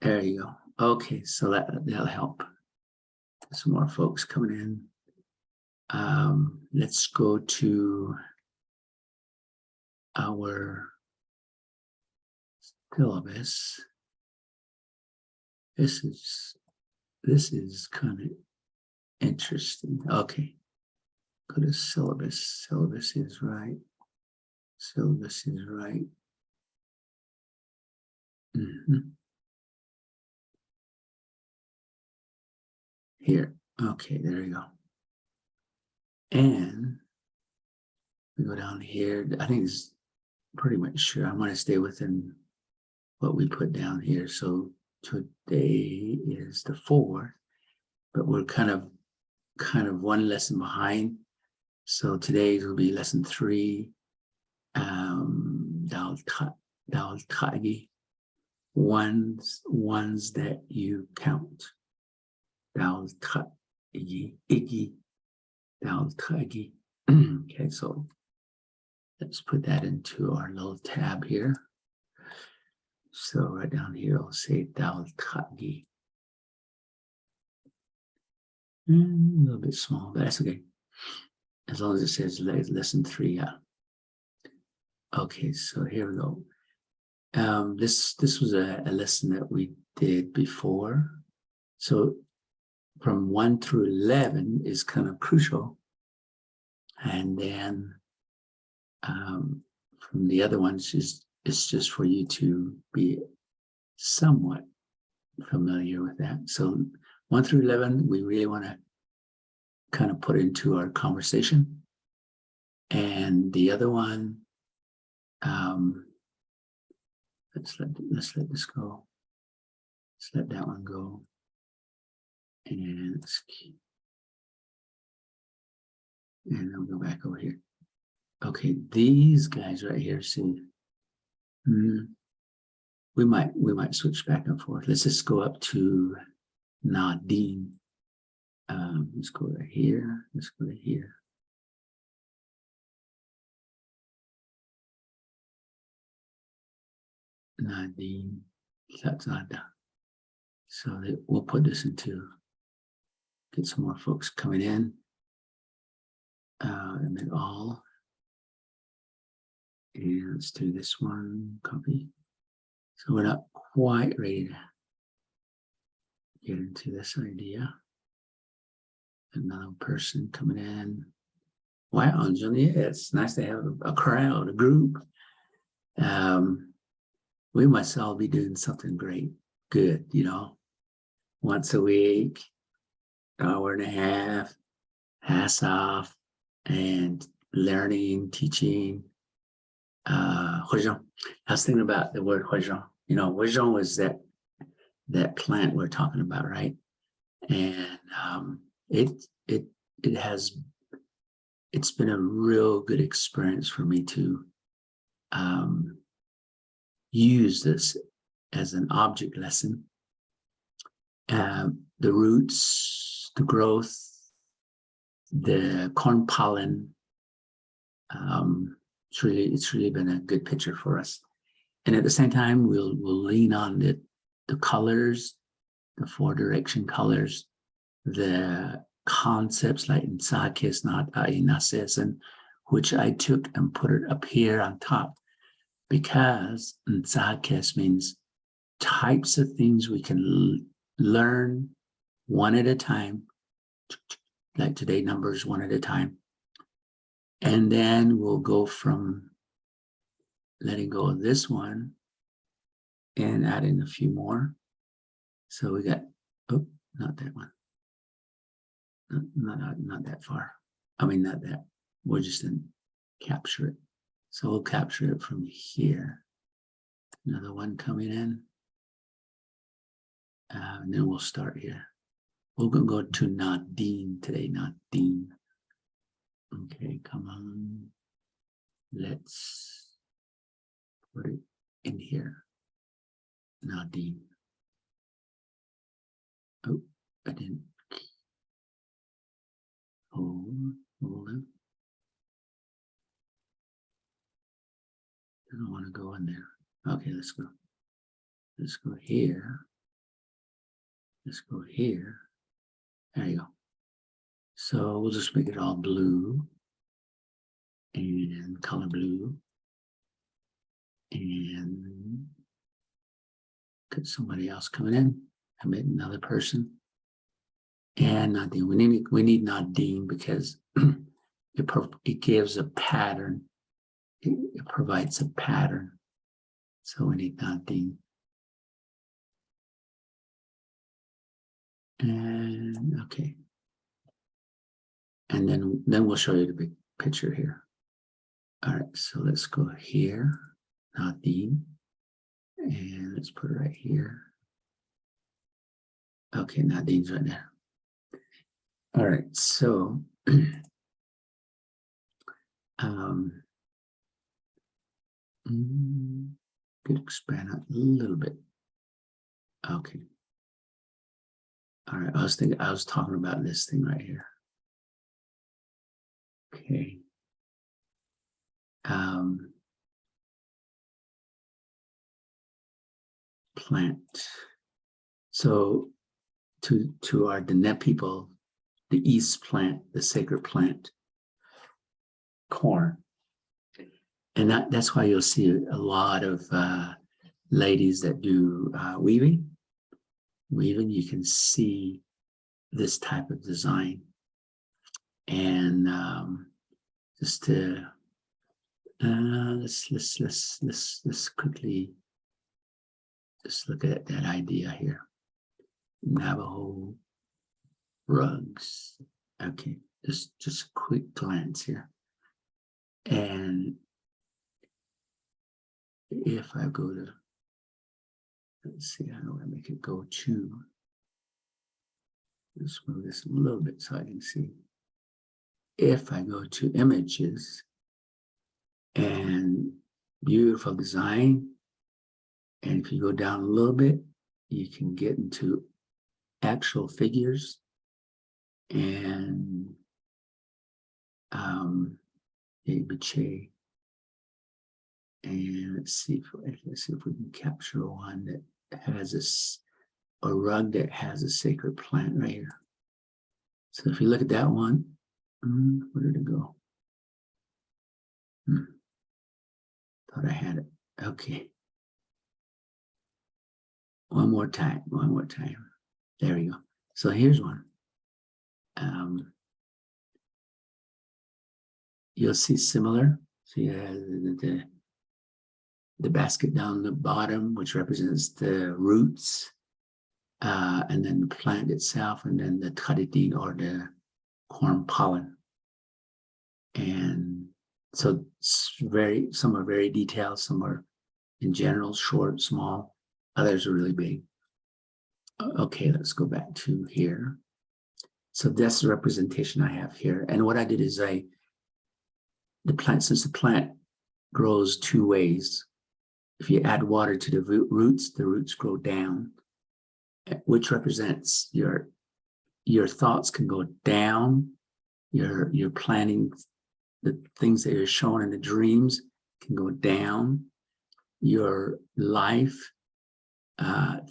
There you go. Okay, so that'll help. Some more folks coming in. Let's go to our syllabus. This is kind of interesting. Okay, go to syllabus. Syllabus is right. Syllabus is right. Here. Okay, there you go. And we go down here. I think it's pretty much sure. I want to stay within what we put down here. So today is the 4th, but we're kind of one lesson behind. So today will be lesson 3. Dal Tagi, ones that you count. Dal Tagi, Iggy, Dal Tagi. Okay, so let's put that into our little tab here. So right down here, I'll say Dal Tagi. A little bit small, but that's okay. As long as it says lesson 3, yeah. Okay, so here we go. This was a lesson that we did before. So from 1 through 11 is kind of crucial. And then from the other ones, it's just for you to be somewhat familiar with that. So 1 through 11, we really want to kind of put into our conversation. And the other one, let's let this go. Let's let that one go. And let's keep. And I'll go back over here. Okay, these guys right here, see, we might switch back and forth. Let's just go up to Nadine. Let's go to here. Let's go to here. Nadine Lazada. So that we'll put this into, get some more folks coming in. And then all. And let's do this one, copy. So we're not quite ready to get into this idea. Another person coming in. Wow, Johnny, it's nice to have a crowd, a group. We must all be doing something great, good, once a week, hour and a half, pass off, and learning, teaching. Huizhong. I was thinking about the word Huizhong. Huizhong was that plant we're talking about, right? And it's been a real good experience for me to use this as an object lesson. The roots, the growth, the corn pollen. It's really been a good picture for us. And at the same time, we'll lean on the colors, the 4 direction colors, the concepts like Nsakis, not Inases, which I took and put it up here on top, because Nsakis means types of things we can learn one at a time, like today, numbers 1 at a time. And then we'll go from letting go of this one and adding a few more. So we got, not that one. Not that far. I mean, not that. We'll just then capture it. So we'll capture it from here. Another one coming in. And then we'll start here. We're going to go to Nadine today, Nadine. Okay, come on. Let's put it in here. Nadine. Oh, I didn't. Hold it. I don't want to go in there. Okay, let's go. Let's go here. let's go here. There you go. So we'll just make it all blue and color blue. And get somebody else coming in. I made another person. And Nadine, we need Nadine because it gives a pattern. It provides a pattern. So we need Nadine. And okay. And then we'll show you the big picture here. All right, so let's go here, Nadine. And let's put it right here. Okay, Nadine's right there. All right, so could expand out a little bit. Okay. All right, I was talking about this thing right here. Okay. Plant. So to our Diné people, the East plant, the sacred plant, corn. And that's why you'll see a lot of ladies that do weaving. You can see this type of design. And just to let's quickly just look at that idea here. Navajo rugs. Okay, just a quick glance here. And if I go to, let's see, how do I make it go to? Let's move this a little bit so I can see. If I go to images and beautiful design, and if you go down a little bit, you can get into actual figures and Biche. And let's see if we can capture one that has a rug that has a sacred plant right here. So if you look at that one, where did it go? Thought I had it. Okay. One more time. There we go. So here's one. You'll see similar. So you have the basket down the bottom, which represents the roots, and then the plant itself, and then the taridin or the corn pollen. And so some are very detailed, some are in general short, small, others are really big. Okay, let's go back to here. So that's the representation I have here. And what I did is since the plant grows two ways, if you add water to the roots grow down, which represents your thoughts can go down, your planning, the things that you're showing in the dreams can go down, your life,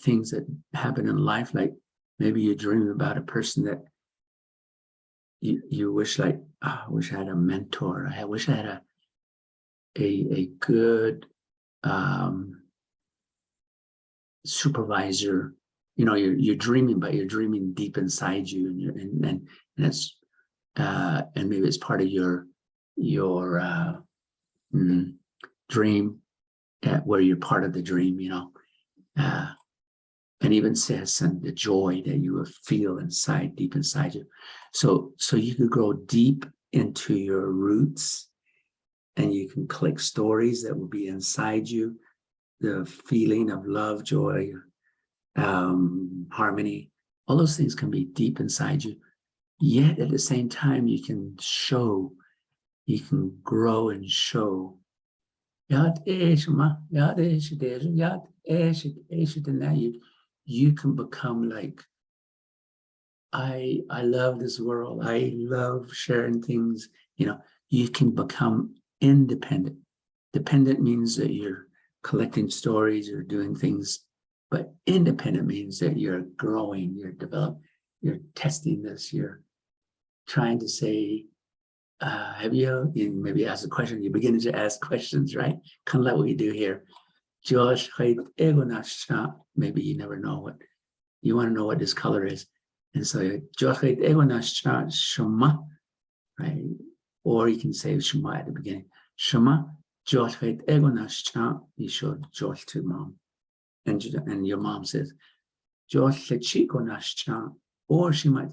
things that happen in life, like maybe you dream about a person that you wish, like, I wish I had a mentor. I wish I had a good supervisor. You know, you're dreaming, but you're dreaming deep inside you, and that's and maybe it's part of your dream, where you're part of the dream. You know, and even says and the joy that you will feel inside, deep inside you. So you could go deep into your roots, and you can collect stories that will be inside you, the feeling of love, joy, harmony. All those things can be deep inside you. Yet at the same time, you can grow and show. You can become like, I love this world. I love sharing things. You know, you can become independent. Dependent means that you're collecting stories or doing things But independent means that you're growing, you're developing, you're testing this, you're trying to say, have you maybe ask a question, you're beginning to ask questions, right? Kind of like what we do here. Maybe you never know what, you want to know what this color is. And so, right? Or you can say Shema at the beginning. Shema, you show George to mom. And your mom says, or she might,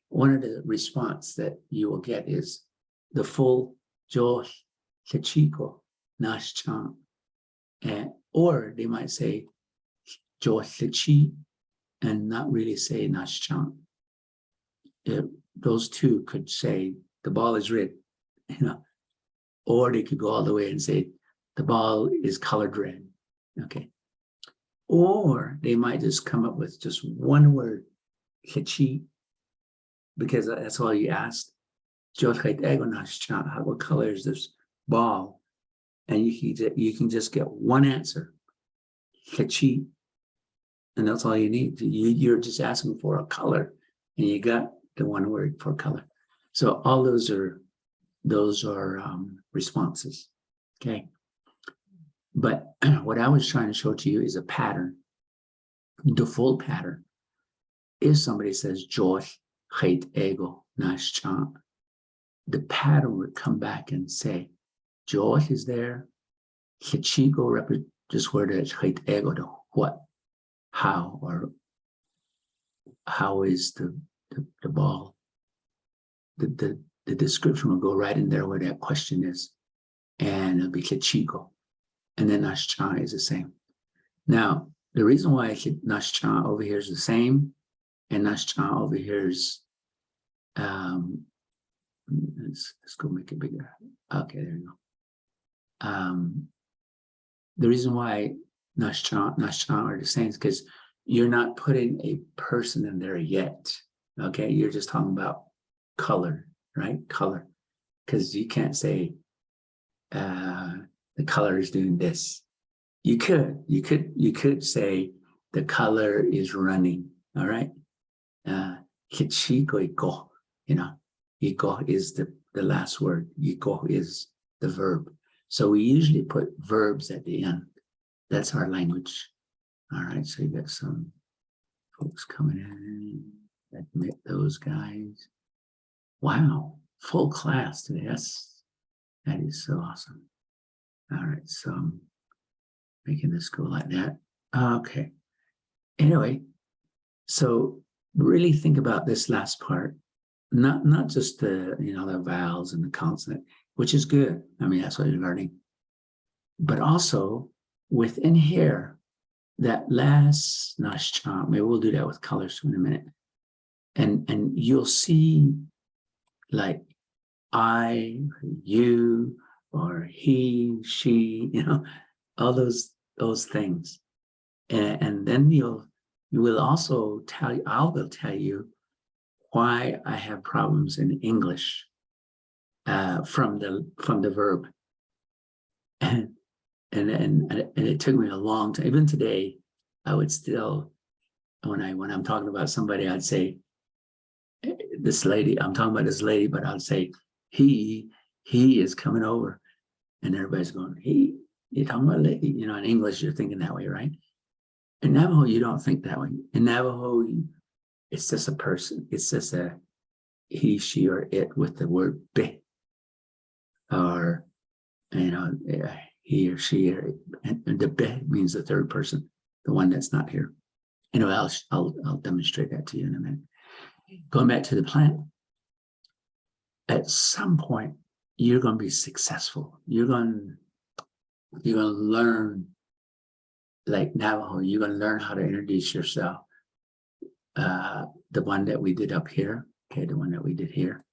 one of the response that you will get is the full George Chico Nashchan. Or they might say George Chi and not really say Nashchan. Those two could say the ball is red, or they could go all the way and say the ball is colored red. Okay. Or they might just come up with just one word, Hichi, because that's all you asked. What color is this ball? And you can just get one answer, Hichi, and that's all you need. You're just asking for a color, and you got the one word for color. So all those are responses. Okay. But what I was trying to show to you is a pattern. The full pattern. If somebody says George, hate ego, nice chant, the pattern would come back and say, George is there. Hichigo represents just where the hate ego, the what, how, or how is the ball. The description will go right in there where that question is. And it'll be Hichigo. And then Nashchan is the same. Now, the reason why Nashchan over here is the same, and Nashchan over here is, let's go make it bigger. Okay, there you go. The reason why Nashchan are the same is because you're not putting a person in there yet. Okay, you're just talking about color, right? Color, because you can't say the color is doing this. You could say the color is running. All right. Hichiko iko, iko is the last word. Iko is the verb. So we usually put verbs at the end. That's our language. All right. So you got some folks coming in. Admit those guys. Wow. Full class today. That is so awesome. All right, so I'm making this go like that. Okay. Anyway, so really think about this last part, not just the the vowels and the consonant, which is good. I mean, that's what you're learning. But also within here, that last Nashchan, maybe we'll do that with colors in a minute. And you'll see like I, you, or he, she, all those things. And then you will also I will tell you why I have problems in English from the verb. And it took me a long time. Even today, I would still, when I'm talking about somebody, I'd say, this lady, I'm talking about this lady, but I'll say, he is coming over. And everybody's going, you're talking about lady. In English, you're thinking that way, right? In Navajo, you don't think that way. In Navajo, it's just a person. It's just a he, she, or it with the word be. Or, he or she, and the be means the third person, the one that's not here. Anyway, I'll demonstrate that to you in a minute. Going back to the plant, at some point, you're going to be successful. You're going to learn like Navajo. You're going to learn how to introduce yourself. The one that we did up here, okay, the one that we did here.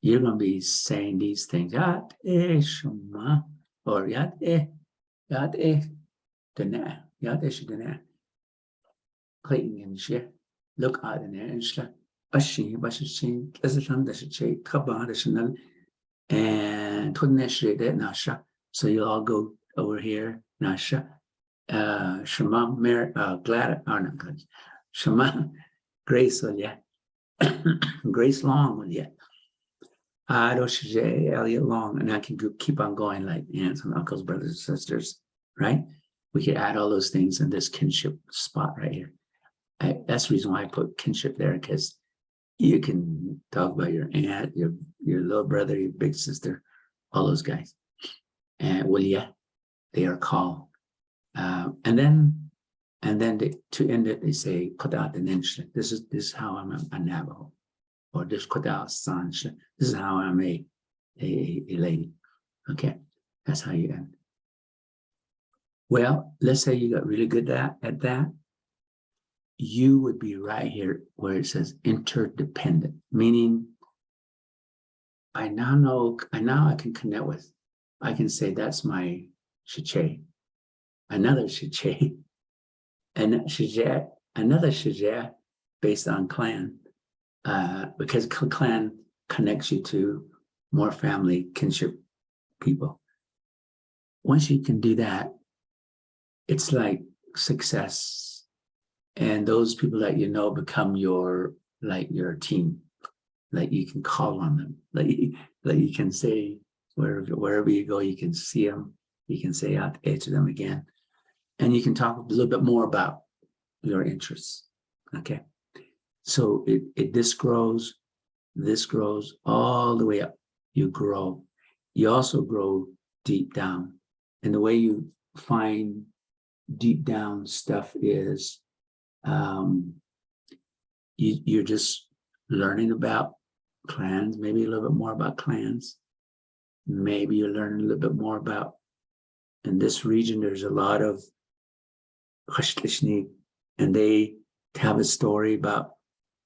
You're going to be saying these things. Yat shuma, or yat dana, yat dana. Clayton and she look out in there and she bashi tazan dashe kaba dashanal and nasha. So you'll all go over here, nasha, Shema Glad, or not Glad, Shema Grace with you. Grace Long with you. Elliot Long, and I can keep on going like aunts and uncles, brothers and sisters, right? We could add all those things in this kinship spot right here. That's the reason why I put kinship there, because you can talk about your aunt, your little brother, your big sister, all those guys. And Willia, they are called. And then to end it, they say Kodat and Enshla. This is how I'm a Navajo, or this Kodat Sanshla. This is how I'm a lady. Okay, that's how you end. Well, let's say you got really good at that. You would be right here where it says interdependent, meaning I now I can connect with. I can say that's my Shiche, another Shiche, and Shiche, another Shiche based on clan, because clan connects you to more family kinship people. Once you can do that, it's like success, and those people that you know become your team. Like you can call on them, like you can say wherever you go, you can see them, you can say out to them again, and you can talk a little bit more about your interests. Okay, so this grows all the way up. You grow. You also grow deep down, and the way you find deep down stuff is you're just learning about clans, maybe a little bit more about clans. Maybe you're learning a little bit more about, in this region, there's a lot of Hashlishni, and they have a story about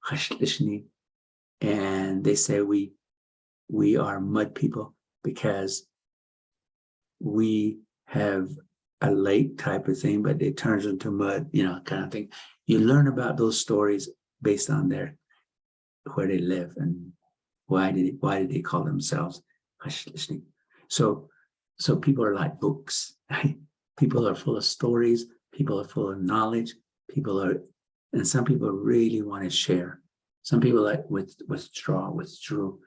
Hashlishni, and they say we are mud people because we have a lake type of thing, but it turns into mud, kind of thing. You learn about those stories based on where they live and why did they call themselves Hashlishni. So people are like books, right? People are full of stories, people are full of knowledge, and some people really want to share. Some people like withdrew.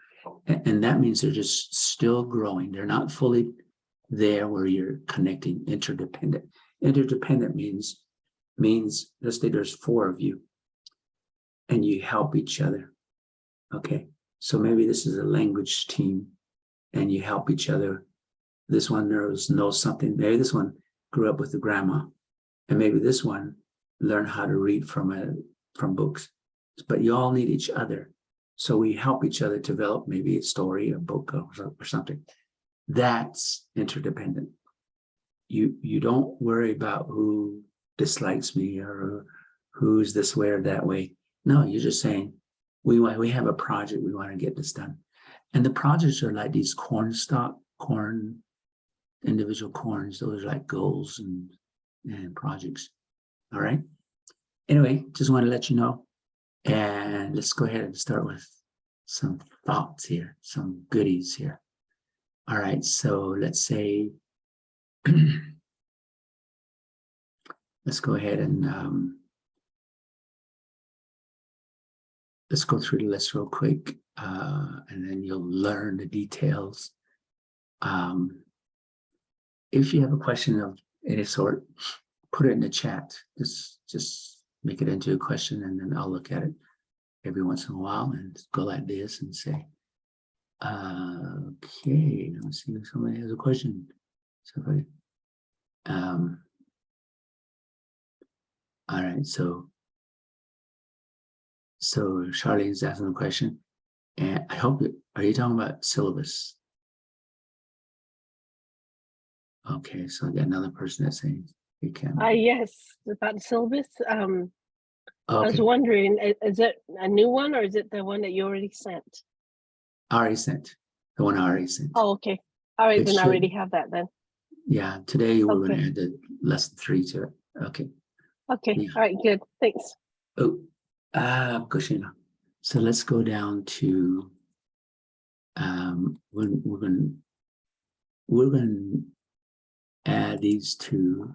And that means they're just still growing. They're not fully there where you're connecting, interdependent. Interdependent means let's say there's 4 of you and you help each other. Okay, so maybe this is a language team and you help each other. This one knows something. Maybe this one grew up with the grandma, and maybe this one learned how to read from books. But you all need each other. So we help each other develop maybe a story, a book, or something. That's interdependent. You don't worry about who dislikes me or who's this way or that way. No, you're just saying, we have a project, we want to get this done. And the projects are like these individual corns. Those are like goals and projects. All right. Anyway, just want to let you know. And let's go ahead and start with some thoughts here, some goodies here. All right. So let's say, let's go ahead and let's go through the list real quick, and then you'll learn the details. If you have a question of any sort, put it in the chat. Just make it into a question, and then I'll look at it every once in a while and go like this and say, okay, let's see if somebody has a question. All right, so Charlene's asking a question, and I hope are you talking about syllabus? Okay, so I got another person that's saying you can. Yes, about the syllabus. Okay. I was wondering, is it a new one or is it the one that you already sent? Already sent. The one I already sent. Oh, okay. All right, then I already have that then. Yeah, today we're going to add the lesson 3 to it. Okay. Okay. Yeah. All right, good. Thanks. Oh, Kushina. So let's go down to we're going to add these 2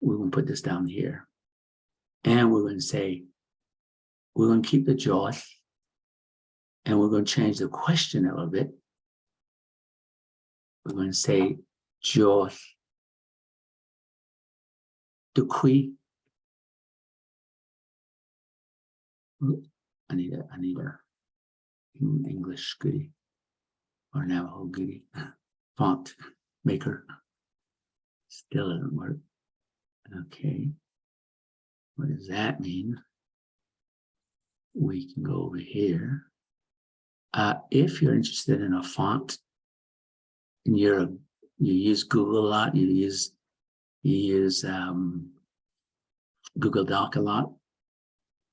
we're going to put this down here. And we're going to say, we're going to keep the Josh, and we're going to change the question a little bit. We're going to say, Josh, Duqui. I need a English goodie or Navajo goodie font maker. Still doesn't work. Okay. What does that mean? We can go over here. If you're interested in a font and you use Google a lot, you use Google Doc a lot,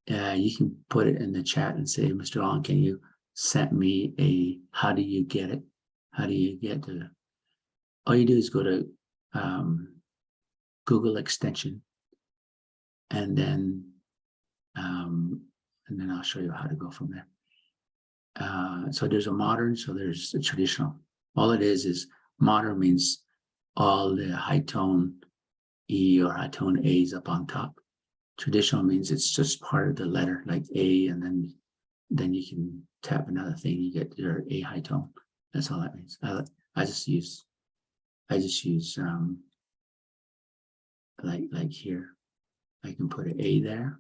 you can put it in the chat and say, Mr. Long, can you send me how do you get it? How do you get to, all you do is go to Google extension, and then I'll show you how to go from there. So there's a modern, so there's a traditional. All it is modern means all the high tone E or high tone A's up on top. Traditional means it's just part of the letter, like A, and then you can tap another thing, you get your A high tone. That's all that means. I just use like here. I can put an A there,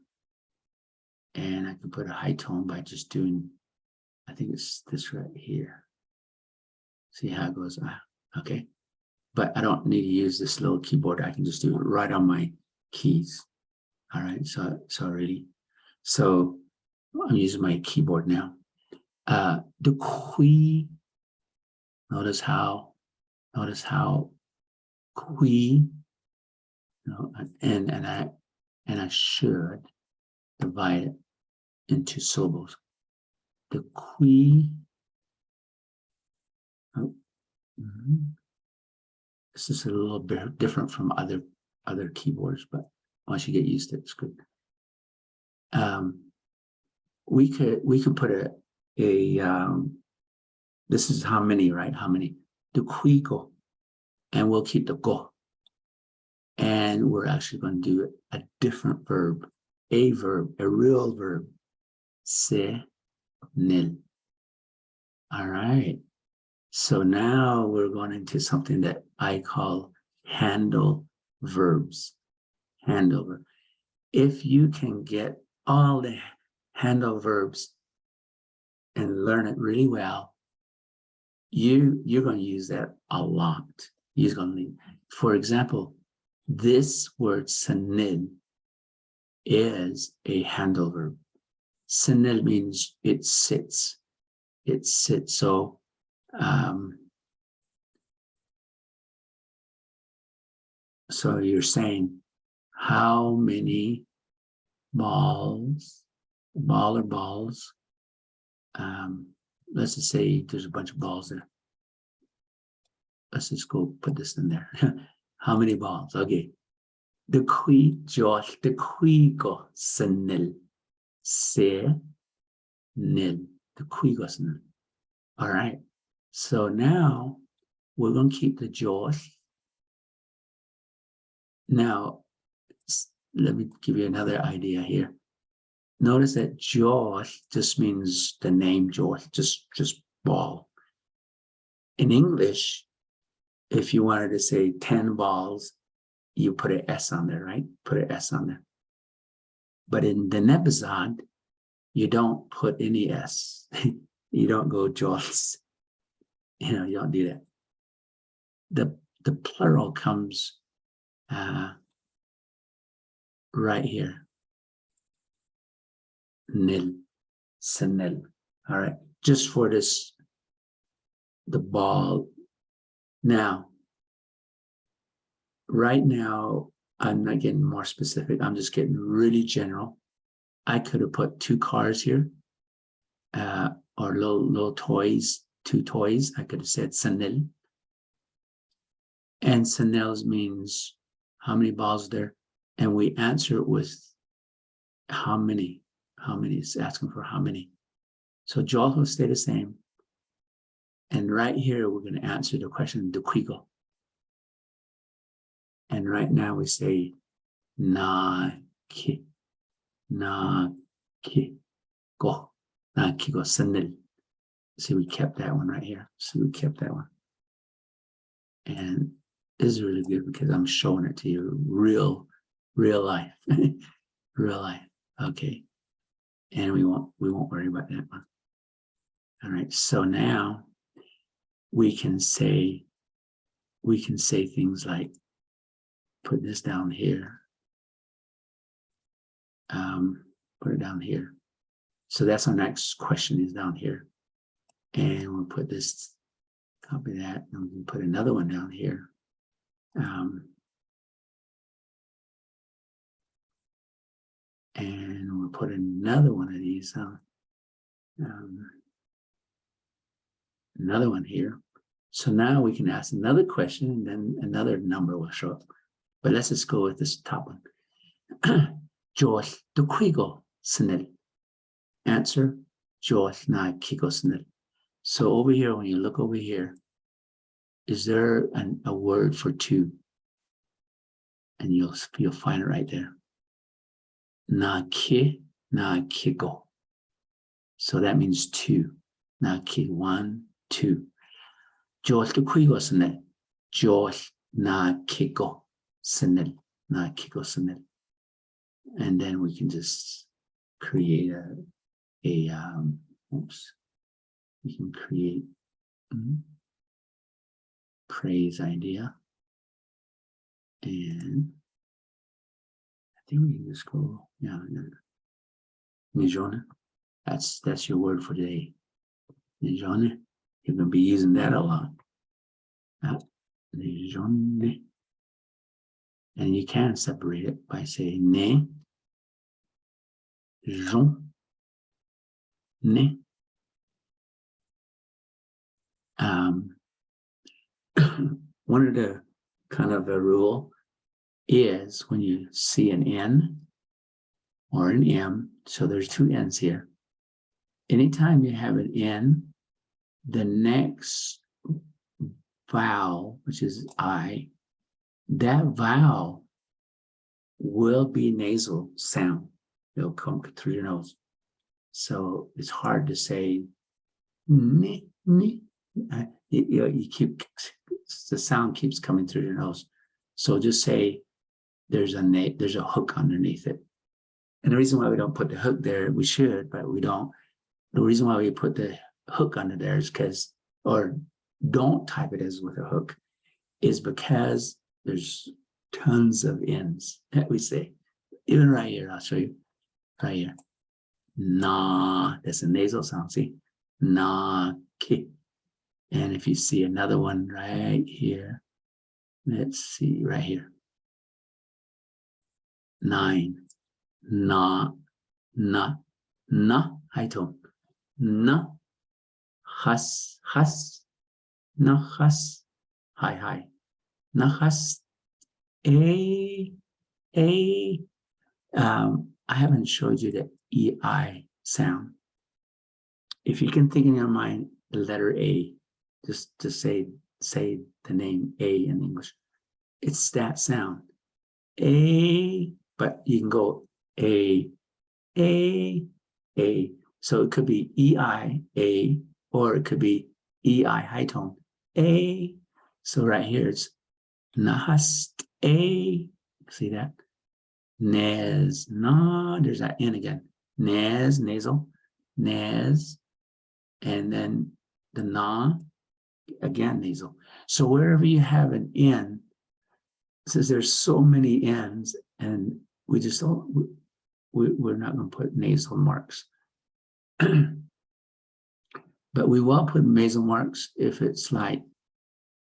and I can put a high tone by just doing, I think it's this right here. See how it goes? Okay. But I don't need to use this little keyboard. I can just do it right on my keys. All right. So I'm using my keyboard now. The qui. Notice how qui. And I should divide it into syllables. The qui. Oh, this is a little bit different from other keyboards, but once you get used to it, it's good. We could put this is how many, right? How many? The qui go, and we'll keep the go. And we're actually going to do a different verb, a real verb. Se, nil. All right. So now we're going into something that I call handle verbs. Handle verb. If you can get all the handle verbs and learn it really well, you're going to use that a lot. You're going to, for example, this word senil is a handle verb. Senil means it sits. It sits. So so you're saying, how many balls? Let's just say there's a bunch of balls there. Let's just go put this in there. How many balls? Okay. The qui Josh, the qui go senil. Se nil. The qui go senil. All right. So now we're going to keep the Josh. Now, let me give you another idea here. Notice that Josh just means the name Josh, just ball. In English, if you wanted to say 10 balls, you put an S on there, right? Put an S on there. But in the Nebazad, you don't put any S. You don't go Josh. You don't do that. The plural comes right here. Nil, senil. All right, just for this, the ball. Now, right now, I'm not getting more specific. I'm just getting really general. I could have put 2 cars here, or little toys, 2 toys. I could have said senil. And senils means how many balls there, and we answer it with how many. How many? It's asking for how many. So Joel will stay the same. And right here, we're going to answer the question, the quigo. And right now we say na ki go na ki go senil. See, we kept that one right here. See, we kept that one. And this is really good because I'm showing it to you real life. Real life. Okay. And we won't worry about that one. All right. So now we can say things like, put this down here. Put it down here. So that's our next question, is down here. And we'll put this, copy that, and we can put another one down here. And we'll put another one of these, another one here. So now we can ask another question, and then another number will show up. But let's just go with this top one. Josh the Quigo Snell. Answer, Josh na Kigo Snell. So over here, when you look over here, is there a word for two? And you'll find it right there. Na ki, na kigo. So that means two. Na ki, 1, 2. Josh the Quigo Snell. Josh na Kigo Snell. Na Kigo Snell. And then we can just create we can create praise idea. And I think we can just go, Nijone. That's your word for today. Nijone. You're going to be using that a lot. Nijone. And you can separate it by saying ne, jon, ne. One of the kind of a rule is when you see an N or an M, so there's two N's here. Anytime you have an N, the next vowel, which is I, that vowel will be nasal sound. It'll come through your nose. So it's hard to say ne, ne. You keep, the sound keeps coming through your nose. So just say there's a hook underneath it. And the reason why we don't put the hook there, we should, but we don't. The reason why we put the hook under there is because, or don't type it as with a hook, is because there's tons of N's that we say. Even right here, I'll show you. Right here. Na, that's a nasal sound, see? Na, ki. And if you see another one right here, let's see, right here. 9. Na, high tone. Na, has, na, has, high. Na, has, a. I haven't showed you the EI sound. If you can think in your mind the letter A, just to say the name A in English, it's that sound. A, but you can go A. So it could be EI, A, or it could be EI, high tone, A. So right here it's nahast A. See that? Nez, na, there's that N again. Nez, nasal, nez, and then the na, again, nasal. So wherever you have an N, since there's so many N's, and we just don't, we're not going to put nasal marks. But we will put nasal marks if it's like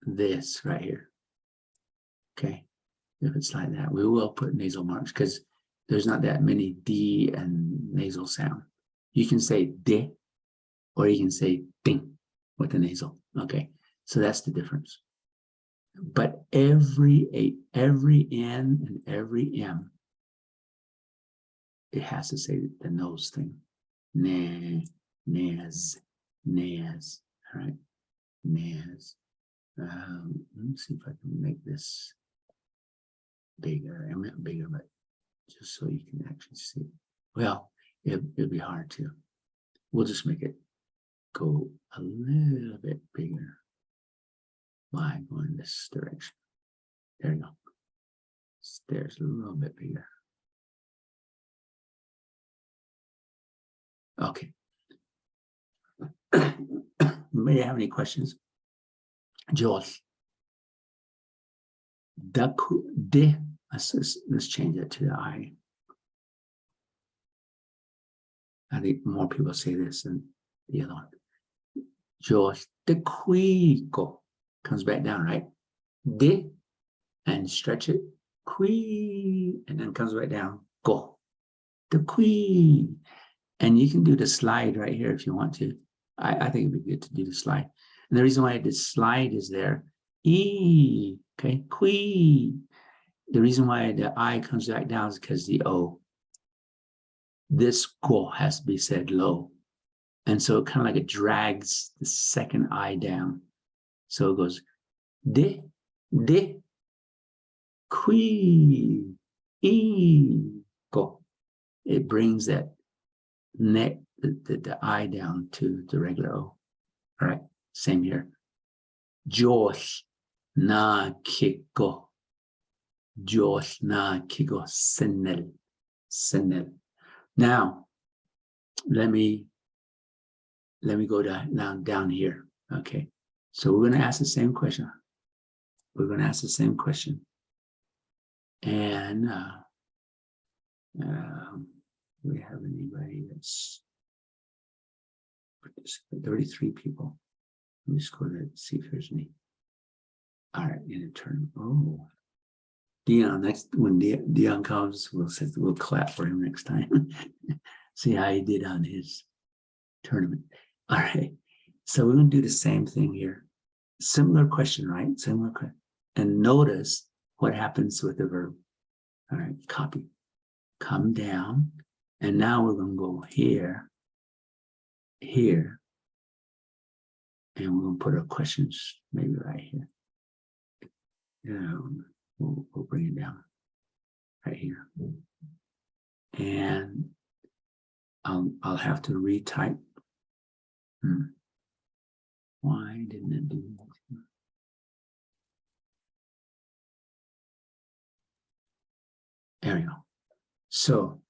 this right here. Okay. If it's like that, we will put nasal marks because there's not that many D and nasal sound. You can say D, or you can say ding with the nasal. Okay, so that's the difference. But every N and every M, it has to say the nose thing. Ne, nes. All right, nes. Let me see if I can make this bigger. I meant bigger, but just so you can actually see. Well, it'll be hard to. We'll just make it go a little bit bigger by going this direction. There you go. There's a little bit bigger. Okay. May you have any questions? Josh. Let's change it to the I. I think more people say this than the other one. Josh, the quico comes back down, right? De, and stretch it. Qui, and then comes right down. Go. The qui. And you can do the slide right here if you want to. I think it'd be good to do the slide. And the reason why I did slide is there. E, okay, qui. The reason why the I comes back down is because the O. This go has to be said low. And so it kind of like it drags the second I down. So it goes de, qui, e, go. It brings that neck, the I down to the regular O. All right, same here. Josh na kiko. Josh na kiko senel. Senel. Now, let me go down here. Okay, so we're going to ask the same question. We're going to ask the same question. And we have anybody that's 33 people. Let me just go there and see if there's any. All right, in a turn. Oh, Dion. Next, when Dion comes, we'll clap for him next time. See how he did on his tournament. All right, so we're going to do the same thing here. Similar question, right? Similar question. And notice what happens with the verb. All right, copy. Come down. And now we're going to go here, here. And we're going to put our questions maybe right here. We'll bring it down right here. And I'll have to retype. Why didn't it do that? There we go. So,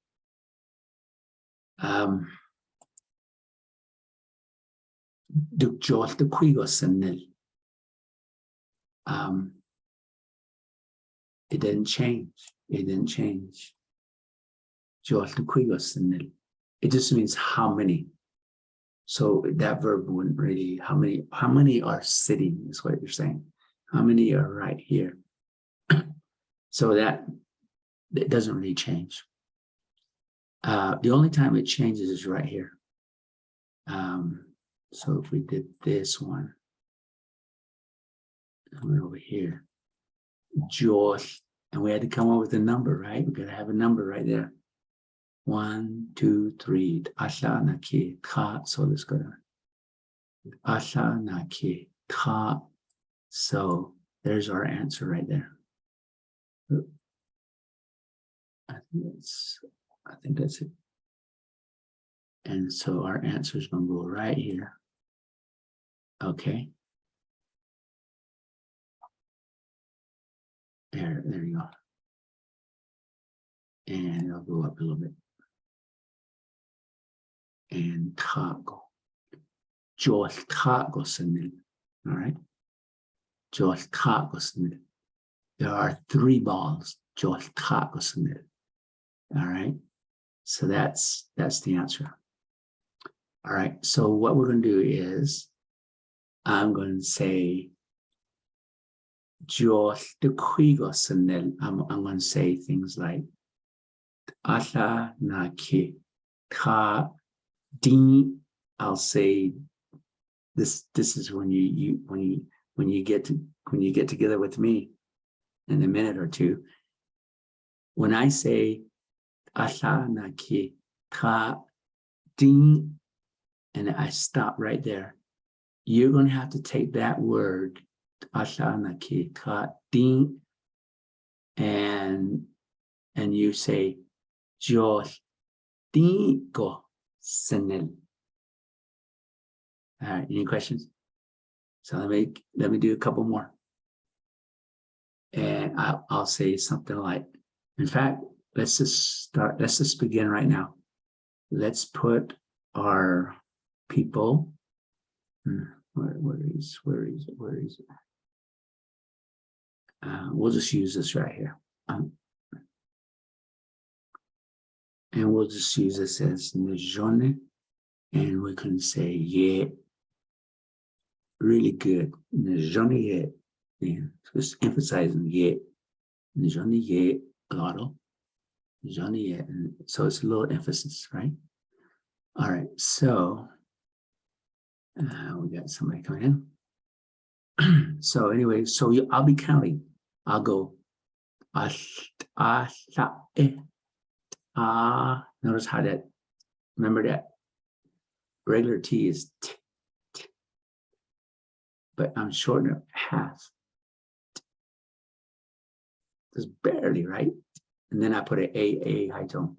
it didn't change. It didn't change. It just means how many. So that verb wouldn't really, how many are sitting is what you're saying. How many are right here? So that it doesn't really change. The only time it changes is right here. So if we did this one, and over here, Josh, and we had to come up with a number, right? We gotta have a number right there. 1, 2, 3. Asha na ke ta. So let's go down. Asha na ke ta. So there's our answer right there. I think that's it. And so our answer is going to go right here. Okay. There you go. And it'll go up a little bit. And taco. Josh taco senil. All right. Josh taco senil. There are 3 balls. Josh taco senil. All right. So that's the answer. All right. So what we're going to do is I'm going to say Josh the Quigos, and then I'm going to say things like Asha na ke ta din. I'll say this is when you get together with me in a minute or two. When I say Asha na ke ta din, and I stop right there, you're going to have to take that word Asha na ke ta din, and you say Yo digo senil. All right, any questions? So let me do a couple more. And I'll say something like, in fact, let's just begin right now. Let's put our people, where is it? We'll just use this right here. And we'll just use this as Njone, and we can say, yeah, really good. Njone, yeah. Yeah, just emphasizing yeah. Njone, yeah, glottal. Njone, yeah. And so it's a little emphasis, right? All right, so we got somebody coming in. So anyway, so I'll be counting. I'll go notice how that, remember that regular T is t, t, but I'm shortening it half. Just barely, right? And then I put an A high tone.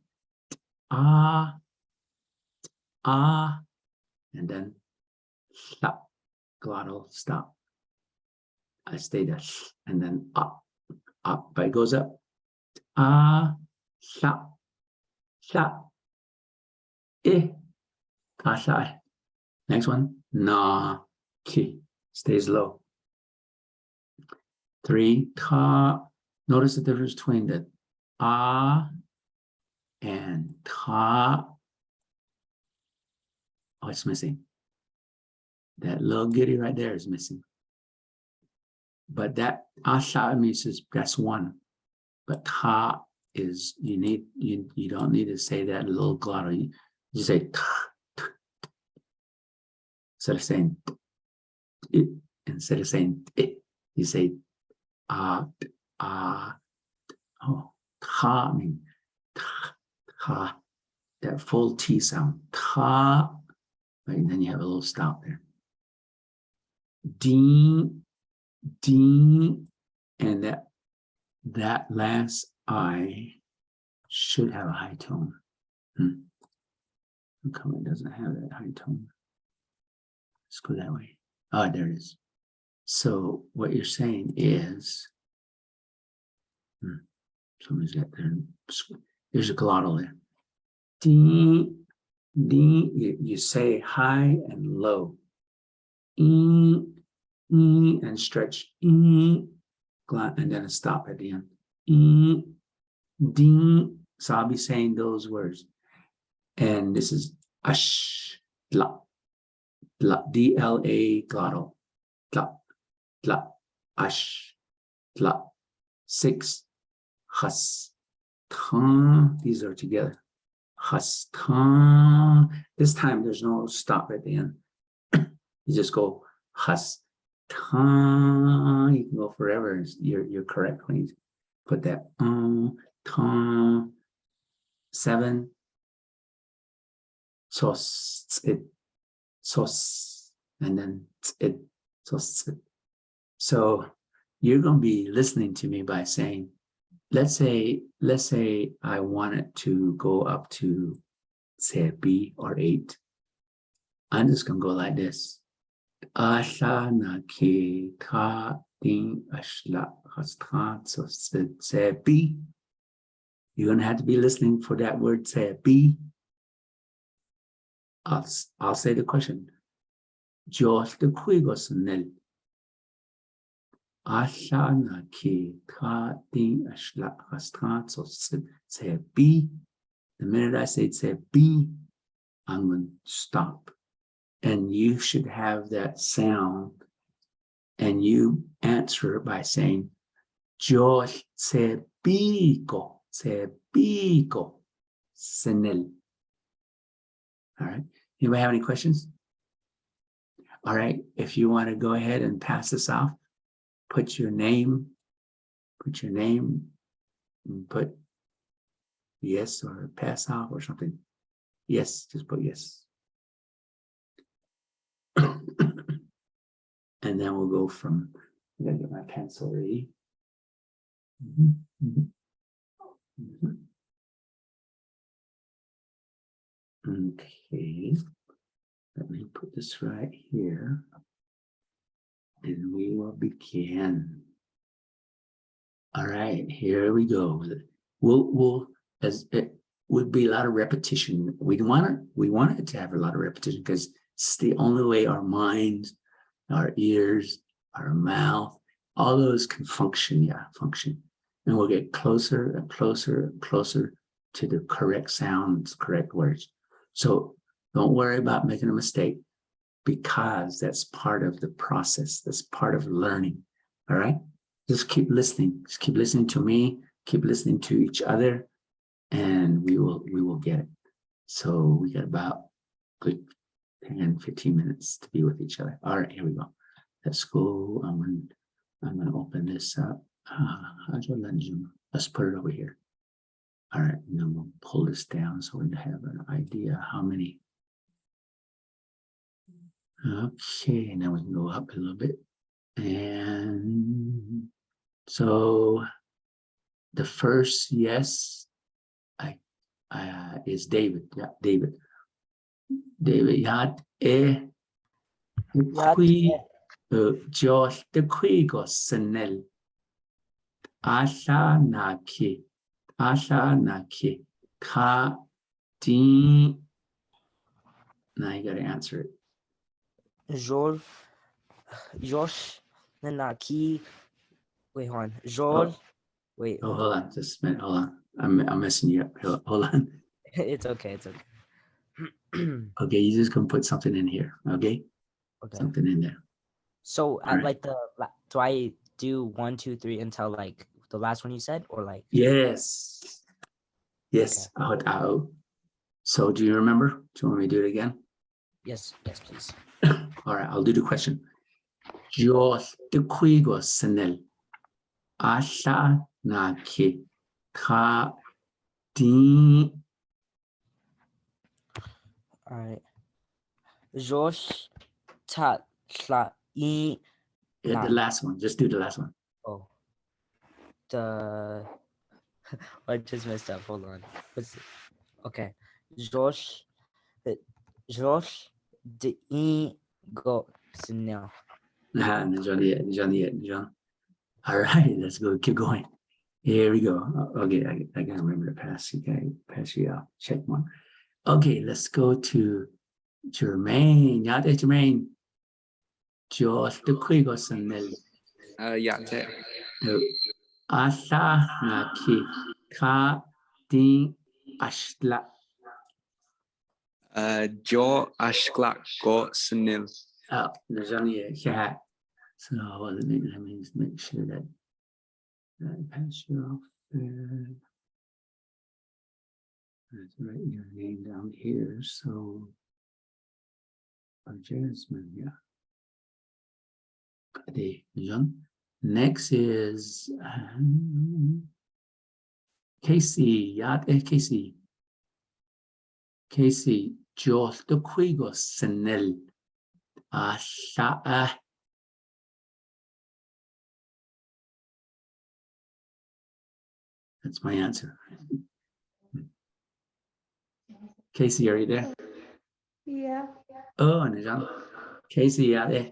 And then stop, glottal, stop. I stay there, and then up, but it goes up. Stop, stop. Next one, na, ki, stays low. 3, ta. Notice the difference between the and ta. Oh, it's missing. That little giddy right there is missing. But that asha means that's one. But ta is you don't need to say that little glottal. You say ta. Instead of saying it, instead of saying it, you say oh, ta, mean ta, that full T sound, ta, right? And then you have a little stop there. D, and that last I should have a high tone. How come it doesn't have that high tone? Let's go that way. Oh, there it is. So what you're saying is, somebody's got there. There's a glottal there. D, you say high and low. E, and stretch. E, and then a stop at the end. E, D. So I'll be saying those words. And this is ash, la, D-L-A, glottal. La, ash, la. 6, has, ta. These are together. Has, ta. This time there's no stop at the end. You just go has, ta. You can go forever. You're correct when you put that ta. 7. So it, so and then it, so you're going to be listening to me by saying, let's say I wanted to go up to say a B or 8. I'm just going to go like this. Asha na ke ka ding ashla hastra. So say B. You're going to have to be listening for that word, say B. I'll say the question. George the Quigos Nel. Asha na ke ka ding ashla hastra. So say B. The minute I say B, I'm going to stop. And you should have that sound. And you answer it by saying, yo se pico, senil. All right. Anybody have any questions? All right. If you want to go ahead and pass this off, put your name, and put yes or pass off or something. Yes, just put yes. And then we'll go from, I'm going to get my pencil ready. Okay. Let me put this right here. And we will begin. All right, here we go. We'll as it would be a lot of repetition. We want it to have a lot of repetition because it's the only way our minds, our ears, our mouth, all those can function. And we'll get closer and closer and closer to the correct sounds, correct words. So don't worry about making a mistake because that's part of the process. That's part of learning. All right. Just keep listening. Just keep listening to me. Keep listening to each other, and we will get it. So we got about good 10, 15 minutes to be with each other. All right, here we go. Let's go. I'm gonna open this up. Let's put it over here. All right, and then we'll pull this down so we have an idea how many. Okay, now we can go up a little bit. And so the first yes, is David. Yeah, David. David, yat Josh the Quigo Senel. Asha Naki. Ka Di. Now you gotta answer it. Josh Nanaki. Wait, hold on. George. Wait. Oh, hold on. Just a minute. Hold on. I'm messing you up. Hold on. It's okay. It's okay. Okay, you just gonna put something in here. Okay. Okay. Something in there. So All right. like do I do 1, 2, 3 until like the last one you said, or like? Yes. Yes. Okay. So do you remember? Do you want me to do it again? Yes, please. All right, I'll do the question. Dios te cuigo senel. Asha na ke ka di. All right. Josh ta sla e. Yeah, the last one. Just do the last one. Oh. I just messed up. Hold on. Okay. Josh de e go senel. All right, let's go. Keep going. Here we go. Okay, I gotta remember to pass you out. Check one. Okay, let's go to Jermaine. Yate Jermaine. Dios te cuigo senel. Yate. Asa na ki ka din ashla. Jo ashklak go senil. There's only a cat. So let me make sure that I pass you off there. Let's write your name down here. So Jasmine, yeah. Next is Casey. Casey, yo te cuigo senel. That's my answer. Casey, are you there? Yeah. Oh, Nijan. Casey, yeah, there.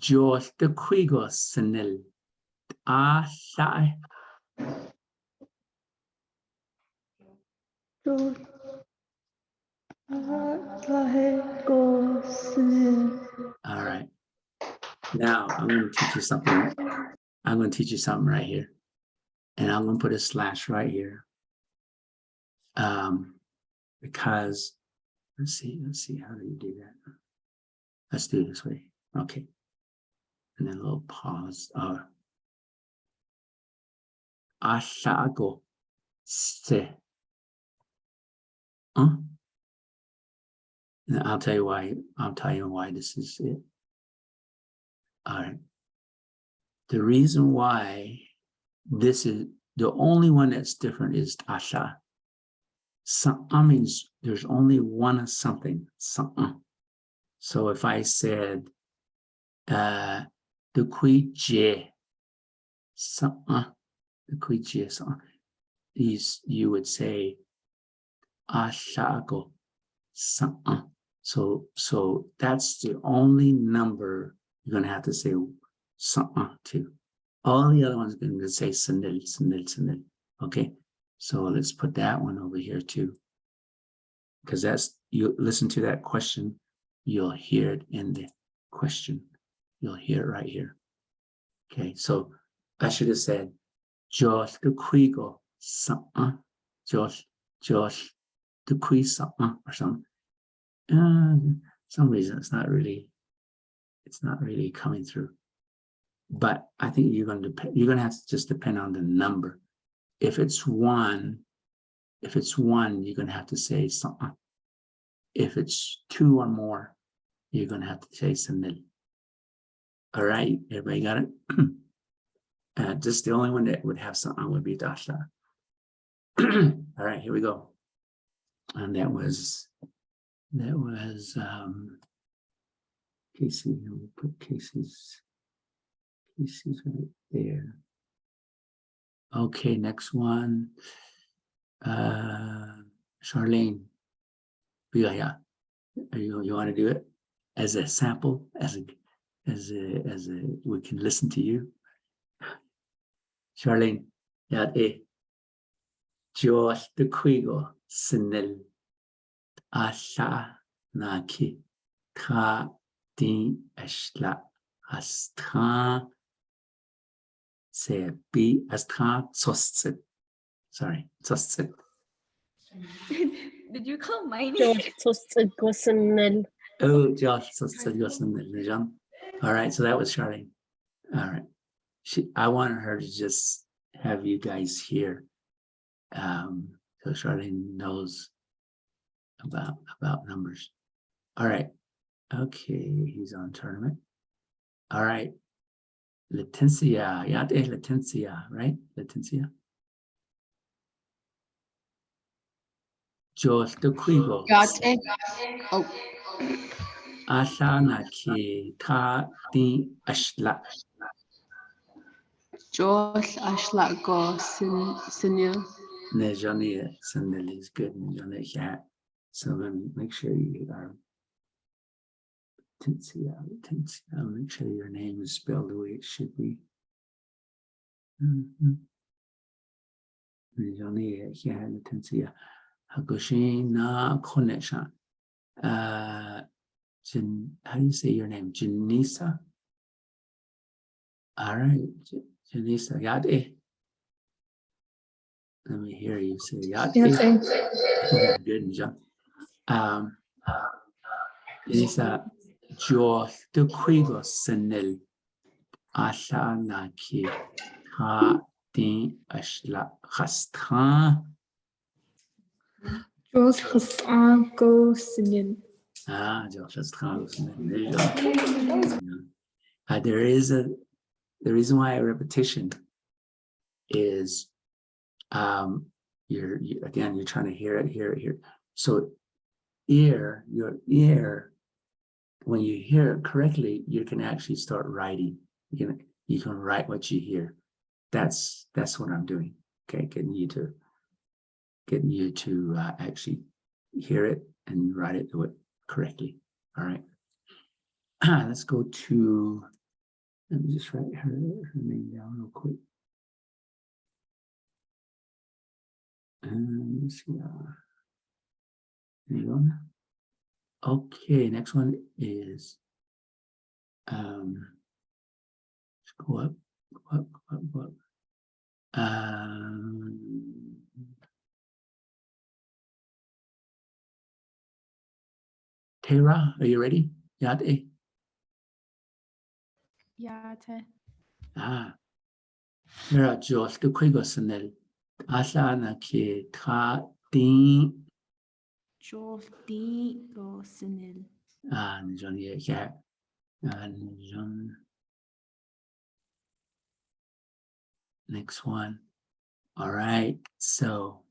Yo te cuigo senel. All right. Now I'm going to teach you something. I'm going to teach you something right here. And I'm going to put a slash right here. Because let's see, how do you do that? Let's do it this way. Okay. And then a little pause. Ashago se. And I'll tell you why this is it. All right. The reason why this is the only one that's different is asha. Means there's only one something. So if I said the kuije, the kuije, you would say Ashago. So that's the only number you're going to have to say to. All the other ones are going to say sanil, sanil, sanil. Okay, so let's put that one over here too. Because that's, you listen to that question, you'll hear it in the question. You'll hear it right here. Okay, so I should have said, Josh the Quigo, Josh the quiz or something. Some reason it's not really coming through. But I think you're going to have to just depend on the number. If it's one, you're going to have to say something. If it's two or more, you're going to have to say something. All right, everybody got it? Just the only one that would have something would be dasha. All right, here we go. And that was Casey. We'll put Casey's right there. Okay, next one. Charlene. Yeah. You want to do it as a sample, as a we can listen to you. Charlene, yeah, Josh the Quigo Sinel Asha Naki Ka Din Ashla Astra Se Bi Astra Sosset. Sorry, Sosset. Did you call my name? George Tostegossenel. Oh, Josh Sosset Gosenel. All right, so that was Charlene. All right. I wanted her to just have you guys here. So Charlene knows about numbers. All right. Okay, he's on tournament. All right. Leticia. Yate Leticia, right? Leticia. George the Quigo. Yate. Oh. Asha Naki Ta Di Ashla. Josh Ashla Go Sinil. Nejani Sandali is good. Nejani Hat. So then make sure you are Leticia. Make sure your name is spelled the way it should be. Nejani Hat Leticia. Hakushina Konesha. How do you say your name? Janisa? All right, Janisa, Yade. Let me hear you say Yade. Good, John. Janisa, Jo the Quigo Senel Asha Naki Ha Din Ashla Hastra. Josh Hassan Go Sinil. Josh Hastra. There is the reason why a repetition is you're trying to hear it. So your ear, when you hear it correctly, you can actually start writing. You can write what you hear. That's what I'm doing. Okay, getting you to actually hear it and write it correctly. All right. Let's go to. Let me just write her name down real quick. And let's see. There you go. Okay, next one is let's go up. Tara, are you ready? Yate. Yate. Tara Josh the Quigosenel. Asha Naki Ta Din. Josh D Go Sinil. John, yeah. John. Next one. All right. So